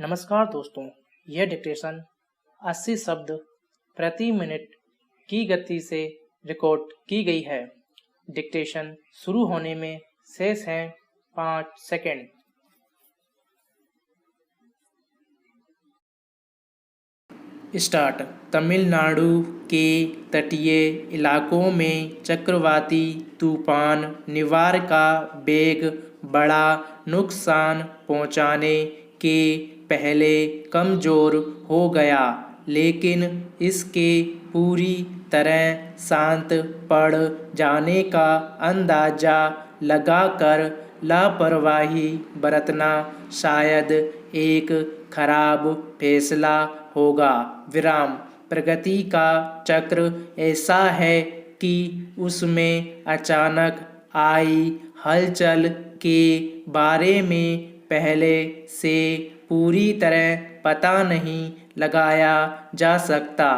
नमस्कार दोस्तों, यह डिक्टेशन 80 शब्द प्रति मिनट की गति से रिकॉर्ड की गई है। डिक्टेशन शुरू होने में शेष हैं 5 सेकंड। स्टार्ट। तमिलनाडु के तटीय इलाकों में चक्रवाती तूफान निवार का वेग बड़ा नुकसान पहुंचाने के पहले कमज़ोर हो गया, लेकिन इसके पूरी तरह शांत पड़ जाने का अंदाज़ा लगाकर लापरवाही बरतना शायद एक खराब फैसला होगा। प्रगति का चक्र ऐसा है कि उसमें अचानक आई हलचल के बारे में पहले से पूरी तरह पता नहीं लगाया जा सकता।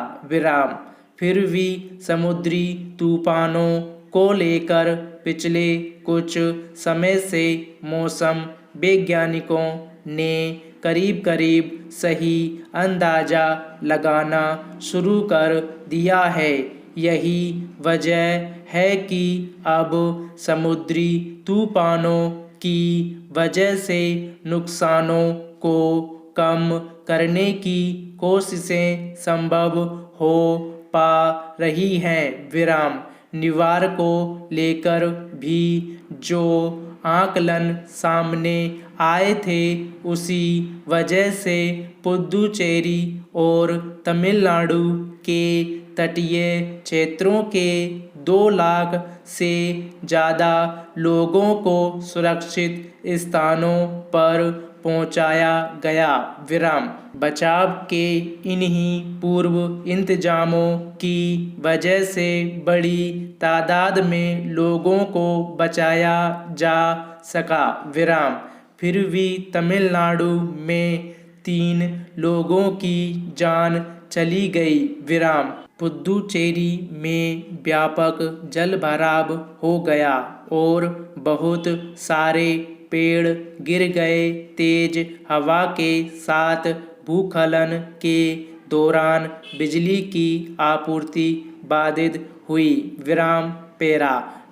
फिर भी समुद्री तूफानों को लेकर पिछले कुछ समय से मौसम वैज्ञानिकों ने करीब सही अंदाज़ा लगाना शुरू कर दिया है। यही वजह है कि अब समुद्री तूफानों की वजह से नुकसानों को कम करने की कोशिशें संभव हो पा रही हैं। निवार को लेकर भी जो आकलन सामने आए थे, उसी वजह से पुदुचेरी और तमिलनाडु के तटीय क्षेत्रों के 2 लाख से ज़्यादा लोगों को सुरक्षित स्थानों पर पहुंचाया गया। बचाव के इन्हीं पूर्व इंतजामों की वजह से बड़ी तादाद में लोगों को बचाया जा सका। फिर भी तमिलनाडु में 3 लोगों की जान चली गई। पुदुचेरी में व्यापक जलभराव हो गया और बहुत सारे पेड़ गिर गए। तेज हवा के साथ भूस्खलन के दौरान बिजली की आपूर्ति बाधित हुई।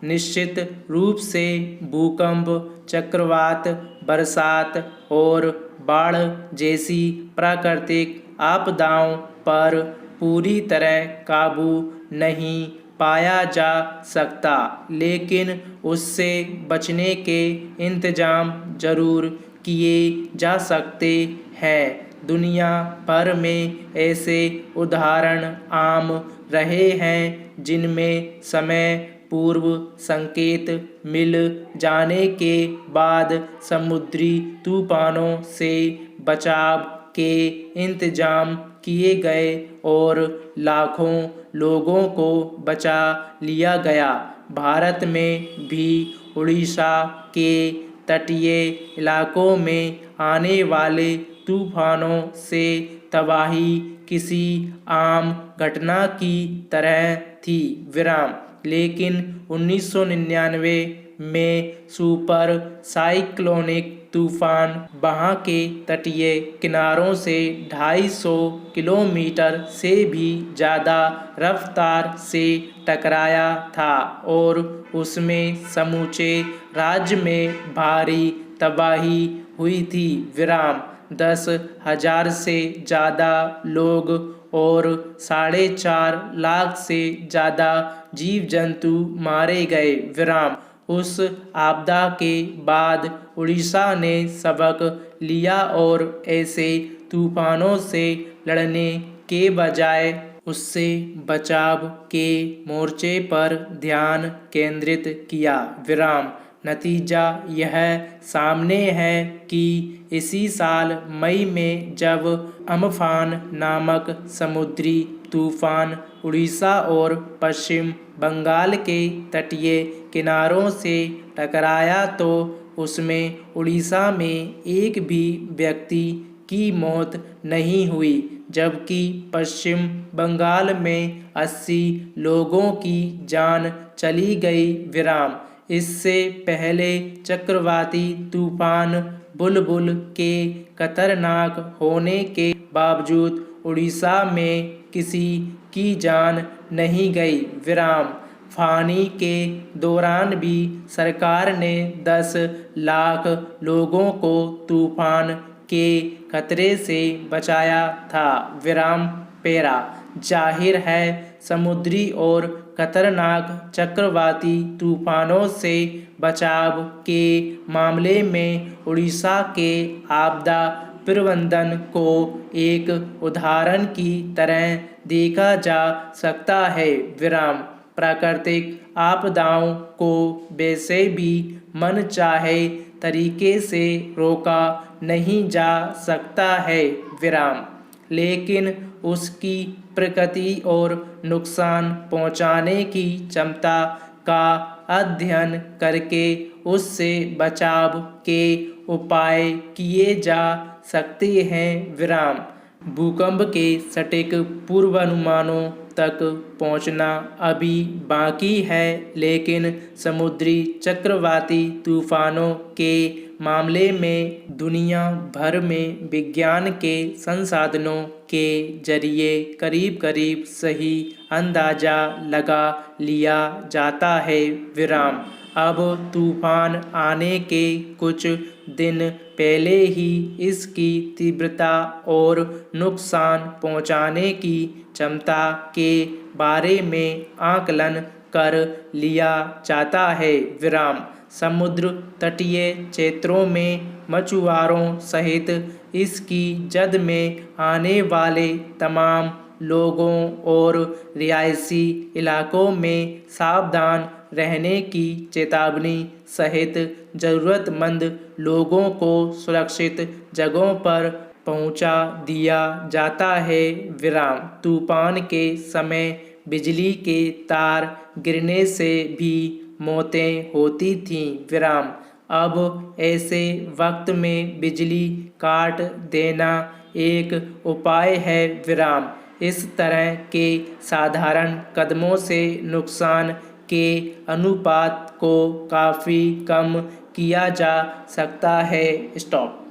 निश्चित रूप से भूकंप, चक्रवात, बरसात और बाढ़ जैसी प्राकृतिक आपदाओं पर पूरी तरह काबू नहीं पाया जा सकता, लेकिन उससे बचने के इंतजाम जरूर किए जा सकते हैं। दुनिया भर में ऐसे उदाहरण आम रहे हैं जिनमें समय पूर्व संकेत मिल जाने के बाद समुद्री तूफानों से बचाव के इंतजाम किए गए और लाखों लोगों को बचा लिया गया। भारत में भी उड़ीसा के तटीय इलाकों में आने वाले तूफानों से तबाही किसी आम घटना की तरह थी। लेकिन 1999 में सुपर साइक्लोनिक तूफान वहां के तटीय किनारों से 250 किलोमीटर से भी ज़्यादा रफ्तार से टकराया था और उसमें समूचे राज्य में भारी तबाही हुई थी। 10,000 से ज़्यादा लोग और 4.5 लाख से ज़्यादा जीव जंतु मारे गए। उस आपदा के बाद उड़ीसा ने सबक लिया और ऐसे तूफानों से लड़ने के बजाय उससे बचाव के मोर्चे पर ध्यान केंद्रित किया। नतीजा यह सामने है कि इसी साल मई में जब अम्फान नामक समुद्री तूफान उड़ीसा और पश्चिम बंगाल के तटीय किनारों से टकराया, तो उसमें उड़ीसा में एक भी व्यक्ति की मौत नहीं हुई, जबकि पश्चिम बंगाल में 80 लोगों की जान चली गई। इससे पहले चक्रवाती तूफान बुलबुल के खतरनाक होने के बावजूद उड़ीसा में किसी की जान नहीं गई। विराम। फानी के दौरान भी सरकार ने 10 लाख लोगों को तूफान के खतरे से बचाया था। विराम। पेरा। जाहिर है समुद्री और खतरनाक चक्रवाती तूफानों से बचाव के मामले में उड़ीसा के आपदा प्रबंधन को एक उदाहरण की तरह देखा जा सकता है। विराम। प्राकृतिक आपदाओं को वैसे भी मनचाहे तरीके से रोका नहीं जा सकता है। विराम। लेकिन उसकी प्रकृति और नुकसान पहुंचाने की क्षमता का अध्ययन करके उससे बचाव के उपाय किए जा सकते हैं। विराम। भूकंप के सटीक पूर्वानुमानों तक पहुंचना अभी बाकी है, लेकिन समुद्री चक्रवाती तूफानों के मामले में दुनिया भर में विज्ञान के संसाधनों के जरिए करीब करीब सही अंदाजा लगा लिया जाता है। विराम। अब तूफान आने के कुछ दिन पहले ही इसकी तीव्रता और नुकसान पहुंचाने की क्षमता के बारे में आकलन कर लिया जाता है। विराम। समुद्र तटीय क्षेत्रों में मछुआरों सहित इसकी जद में आने वाले तमाम लोगों और रिहायशी इलाकों में सावधान रहने की चेतावनी सहित ज़रूरतमंद लोगों को सुरक्षित जगहों पर पहुंचा दिया जाता है। विराम। तूफान के समय बिजली के तार गिरने से भी मौतें होती थीं। विराम। अब ऐसे वक्त में बिजली काट देना एक उपाय है। विराम। इस तरह के साधारण कदमों से नुकसान के अनुपात को काफ़ी कम किया जा सकता है। स्टॉप।